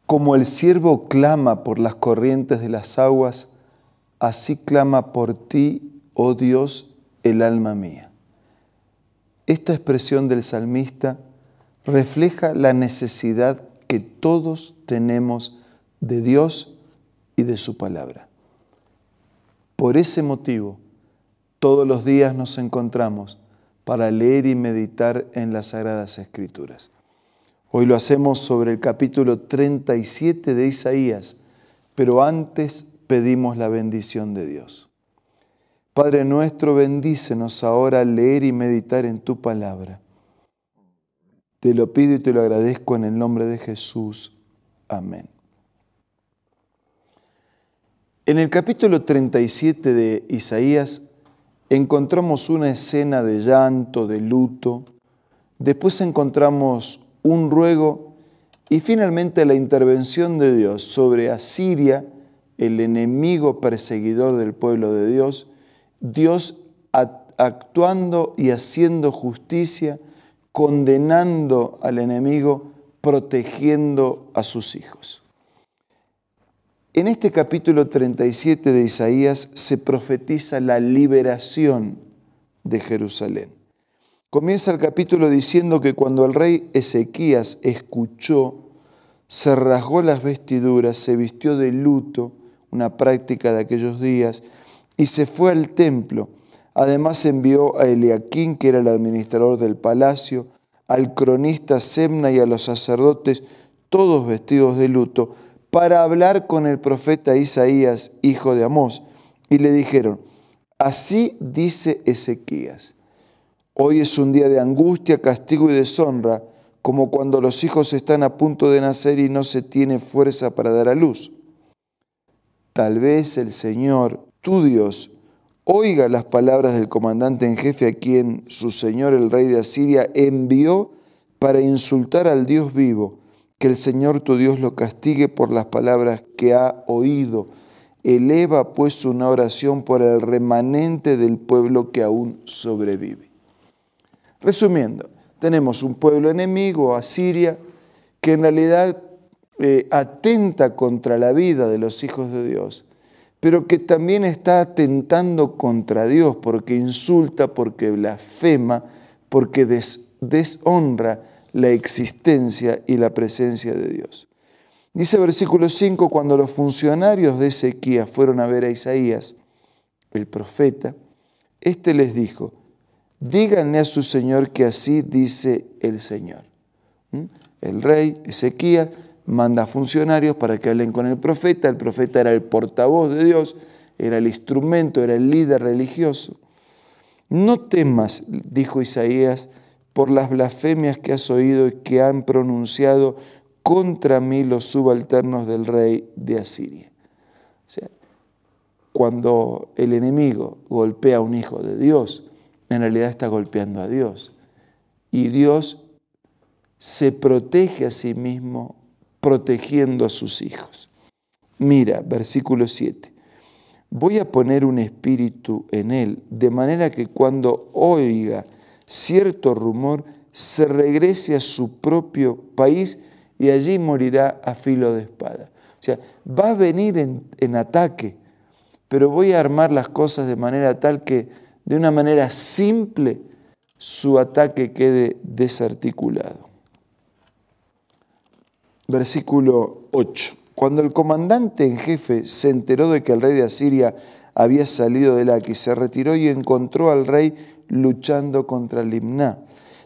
Como el ciervo clama por las corrientes de las aguas, así clama por ti, oh Dios, el alma mía. Esta expresión del salmista refleja la necesidad que todos tenemos de Dios y de su palabra. Por ese motivo, todos los días nos encontramos para leer y meditar en las Sagradas Escrituras. Hoy lo hacemos sobre el capítulo 37 de Isaías, pero antes pedimos la bendición de Dios. Padre nuestro, bendícenos ahora al leer y meditar en tu palabra. Te lo pido y te lo agradezco en el nombre de Jesús. Amén. En el capítulo 37 de Isaías encontramos una escena de llanto, de luto. Después encontramos un ruego y finalmente la intervención de Dios sobre Asiria, el enemigo perseguidor del pueblo de Dios, Dios actuando y haciendo justicia, condenando al enemigo, protegiendo a sus hijos. En este capítulo 37 de Isaías se profetiza la liberación de Jerusalén. Comienza el capítulo diciendo que cuando el rey Ezequías escuchó, se rasgó las vestiduras, se vistió de luto, una práctica de aquellos días, y se fue al templo. Además envió a Eliaquín, que era el administrador del palacio, al cronista Sebna y a los sacerdotes, todos vestidos de luto, para hablar con el profeta Isaías, hijo de Amós. Y le dijeron, así dice Ezequías. Hoy es un día de angustia, castigo y deshonra, como cuando los hijos están a punto de nacer y no se tiene fuerza para dar a luz. Tal vez el Señor, tu Dios, oiga las palabras del comandante en jefe a quien su señor el rey de Asiria envió para insultar al Dios vivo, que el Señor tu Dios lo castigue por las palabras que ha oído. Eleva pues una oración por el remanente del pueblo que aún sobrevive. Resumiendo, tenemos un pueblo enemigo, Asiria, que en realidad atenta contra la vida de los hijos de Dios, pero que también está atentando contra Dios porque insulta, porque blasfema, porque deshonra la existencia y la presencia de Dios. Dice versículo 5, cuando los funcionarios de Ezequías fueron a ver a Isaías, el profeta, éste les dijo, díganle a su señor que así dice el Señor. El rey Ezequías manda funcionarios para que hablen con el profeta era el portavoz de Dios, era el instrumento, era el líder religioso. No temas, dijo Isaías, por las blasfemias que has oído y que han pronunciado contra mí los subalternos del rey de Asiria. O sea, cuando el enemigo golpea a un hijo de Dios, en realidad está golpeando a Dios. Y Dios se protege a sí mismo protegiendo a sus hijos. Mira, versículo 7. Voy a poner un espíritu en él, de manera que cuando oiga cierto rumor, se regrese a su propio país y allí morirá a filo de espada. O sea, va a venir en ataque, pero voy a armar las cosas de manera tal que de una manera simple su ataque quede desarticulado. Versículo 8. Cuando el comandante en jefe se enteró de que el rey de Asiria había salido de Laquis, se retiró y encontró al rey luchando contra Limná.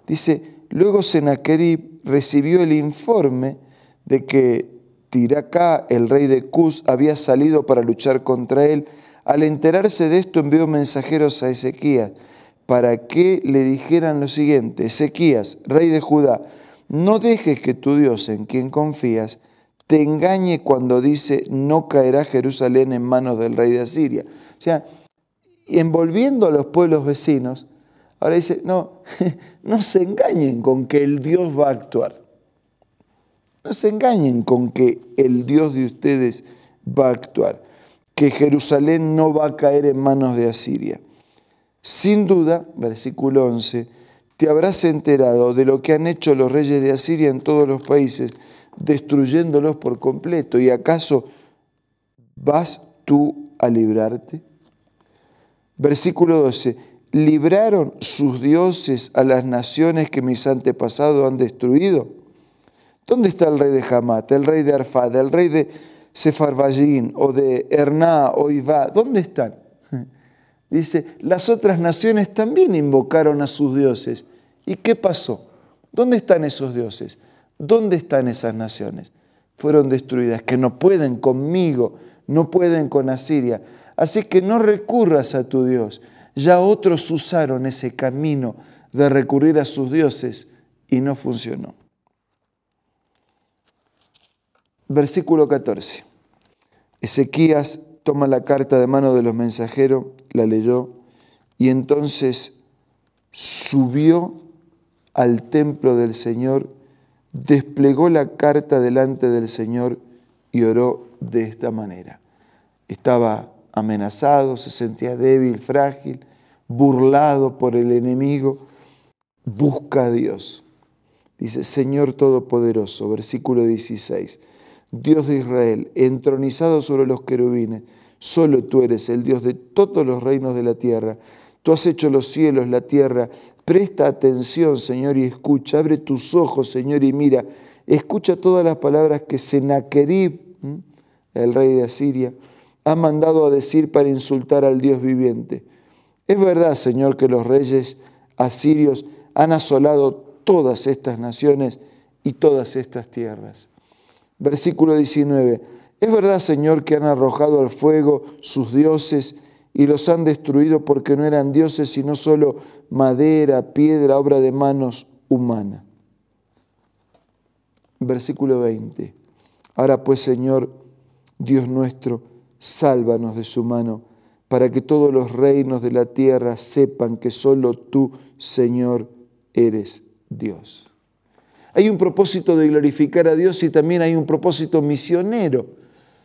Dice, luego Sennacherib recibió el informe de que Tiracá, el rey de Cus, había salido para luchar contra él. Al enterarse de esto, envió mensajeros a Ezequías para que le dijeran lo siguiente: Ezequías, rey de Judá, no dejes que tu Dios, en quien confías, te engañe cuando dice no caerá Jerusalén en manos del rey de Asiria. O sea, envolviendo a los pueblos vecinos, ahora dice, no se engañen con que el Dios va a actuar. No se engañen con que el Dios de ustedes va a actuar, que Jerusalén no va a caer en manos de Asiria. Sin duda, versículo 11, te habrás enterado de lo que han hecho los reyes de Asiria en todos los países destruyéndolos por completo. ¿Y acaso vas tú a librarte? Versículo 12. ¿Libraron sus dioses a las naciones que mis antepasados han destruido? ¿Dónde está el rey de Hamat, el rey de Arfad, el rey de Sefarvayim o de Erná o Ivá? ¿Dónde están? Dice, las otras naciones también invocaron a sus dioses. ¿Y qué pasó? ¿Dónde están esos dioses? ¿Dónde están esas naciones? Fueron destruidas, que no pueden conmigo, no pueden con Asiria. Así que no recurras a tu Dios. Ya otros usaron ese camino de recurrir a sus dioses y no funcionó. Versículo 14. Ezequías toma la carta de mano de los mensajeros, la leyó y entonces subió al templo del Señor, desplegó la carta delante del Señor y oró de esta manera. Estaba amenazado, se sentía débil, frágil, burlado por el enemigo. Busca a Dios. Dice, Señor Todopoderoso, versículo 16, Dios de Israel, entronizado sobre los querubines, solo tú eres el Dios de todos los reinos de la tierra. Tú has hecho los cielos, la tierra. Presta atención, Señor, y escucha. Abre tus ojos, Señor, y mira. Escucha todas las palabras que Sennacherib, el rey de Asiria, ha mandado a decir para insultar al Dios viviente. Es verdad, Señor, que los reyes asirios han asolado todas estas naciones y todas estas tierras. Versículo 19. Es verdad, Señor, que han arrojado al fuego sus dioses y los han destruido porque no eran dioses, sino solo madera, piedra, obra de manos humanas. Versículo 20. Ahora pues, Señor, Dios nuestro, sálvanos de su mano, para que todos los reinos de la tierra sepan que solo tú, Señor, eres Dios. Hay un propósito de glorificar a Dios y también hay un propósito misionero.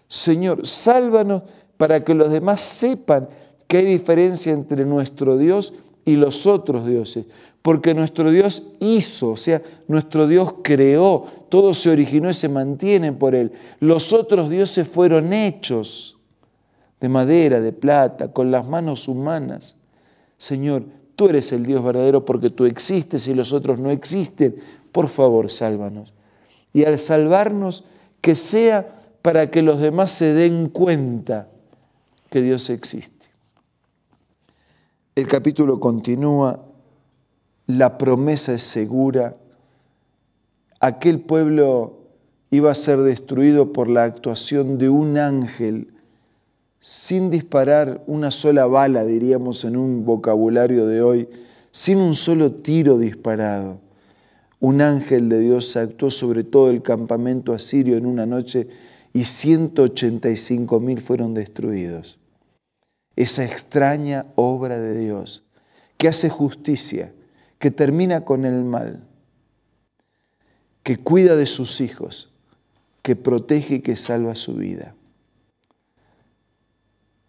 Señor, sálvanos para que los demás sepan que hay diferencia entre nuestro Dios y los otros dioses. Porque nuestro Dios hizo, o sea, nuestro Dios creó, todo se originó y se mantiene por Él. Los otros dioses fueron hechos de madera, de plata, con las manos humanas. Señor, tú eres el Dios verdadero porque tú existes y los otros no existen. Por favor, sálvanos. Y al salvarnos, que sea para que los demás se den cuenta que Dios existe. El capítulo continúa, la promesa es segura. Aquel pueblo iba a ser destruido por la actuación de un ángel sin disparar una sola bala, diríamos en un vocabulario de hoy, sin un solo tiro disparado. Un ángel de Dios actuó sobre todo el campamento asirio en una noche y 185.000 fueron destruidos. Esa extraña obra de Dios que hace justicia, que termina con el mal, que cuida de sus hijos, que protege y que salva su vida.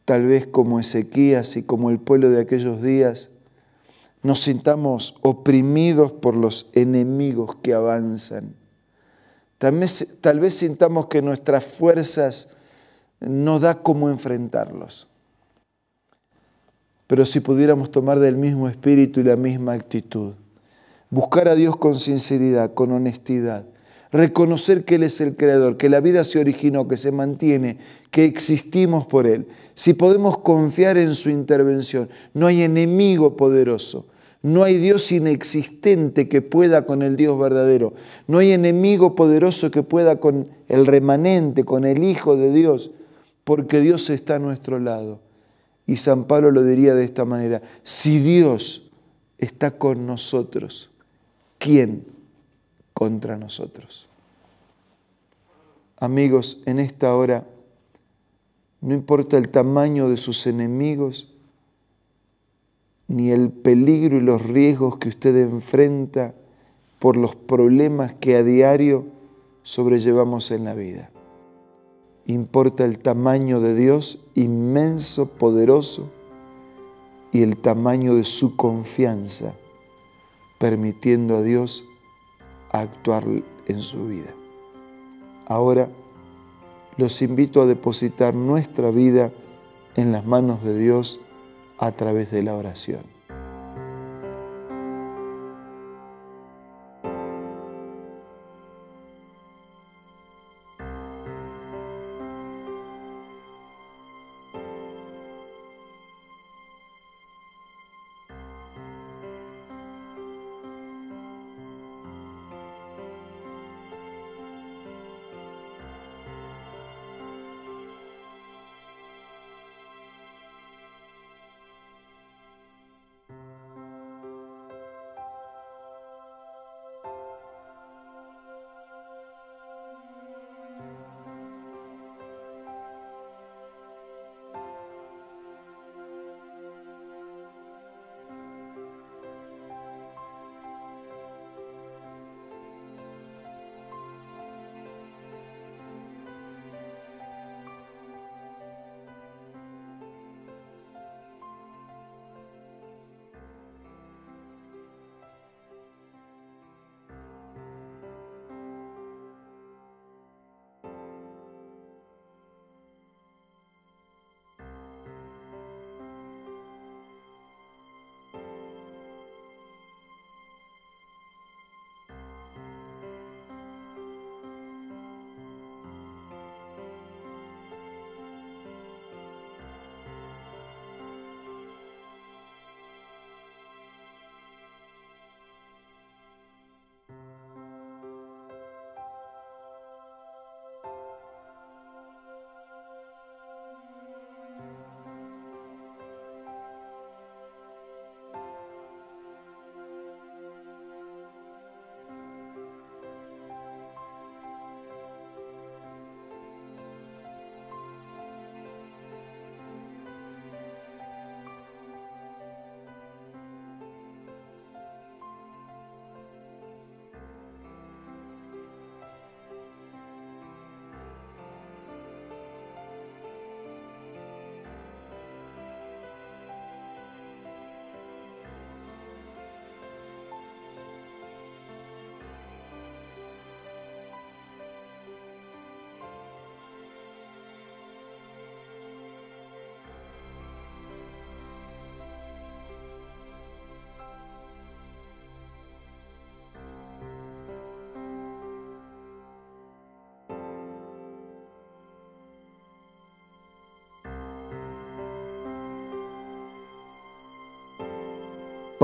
Tal vez como Ezequías y como el pueblo de aquellos días, nos sintamos oprimidos por los enemigos que avanzan. Tal vez sintamos que nuestras fuerzas no da cómo enfrentarlos. Pero si pudiéramos tomar del mismo espíritu y la misma actitud, buscar a Dios con sinceridad, con honestidad, reconocer que Él es el Creador, que la vida se originó, que se mantiene, que existimos por Él. Si podemos confiar en su intervención, no hay enemigo poderoso, no hay Dios inexistente que pueda con el Dios verdadero, no hay enemigo poderoso que pueda con el remanente, con el Hijo de Dios, porque Dios está a nuestro lado. Y San Pablo lo diría de esta manera, si Dios está con nosotros, ¿quién contra nosotros? Amigos, en esta hora, no importa el tamaño de sus enemigos, ni el peligro y los riesgos que usted enfrenta por los problemas que a diario sobrellevamos en la vida. Importa el tamaño de Dios, inmenso, poderoso, y el tamaño de su confianza, permitiendo a Dios actuar en su vida. Ahora los invito a depositar nuestra vida en las manos de Dios a través de la oración.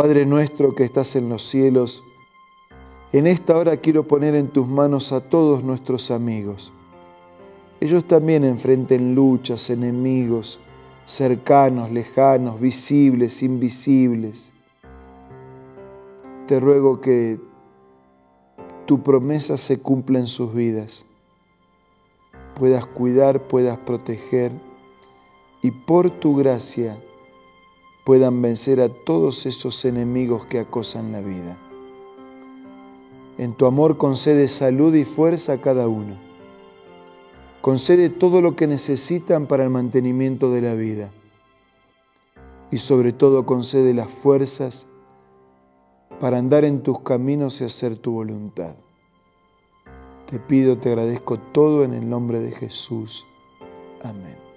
Padre nuestro que estás en los cielos, en esta hora quiero poner en tus manos a todos nuestros amigos. Ellos también enfrenten luchas, enemigos, cercanos, lejanos, visibles, invisibles. Te ruego que tu promesa se cumpla en sus vidas. Puedas cuidar, puedas proteger y por tu gracia puedan vencer a todos esos enemigos que acosan la vida. En tu amor concede salud y fuerza a cada uno. Concede todo lo que necesitan para el mantenimiento de la vida. Y sobre todo concede las fuerzas para andar en tus caminos y hacer tu voluntad. Te pido, te agradezco todo en el nombre de Jesús. Amén.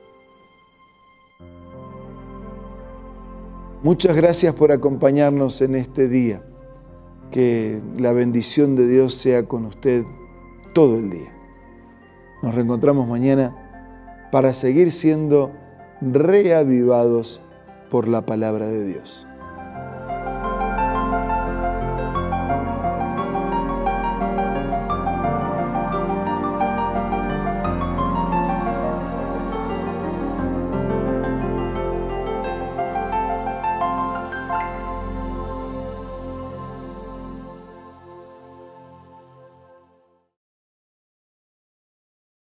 Muchas gracias por acompañarnos en este día. Que la bendición de Dios sea con usted todo el día. Nos reencontramos mañana para seguir siendo reavivados por la palabra de Dios.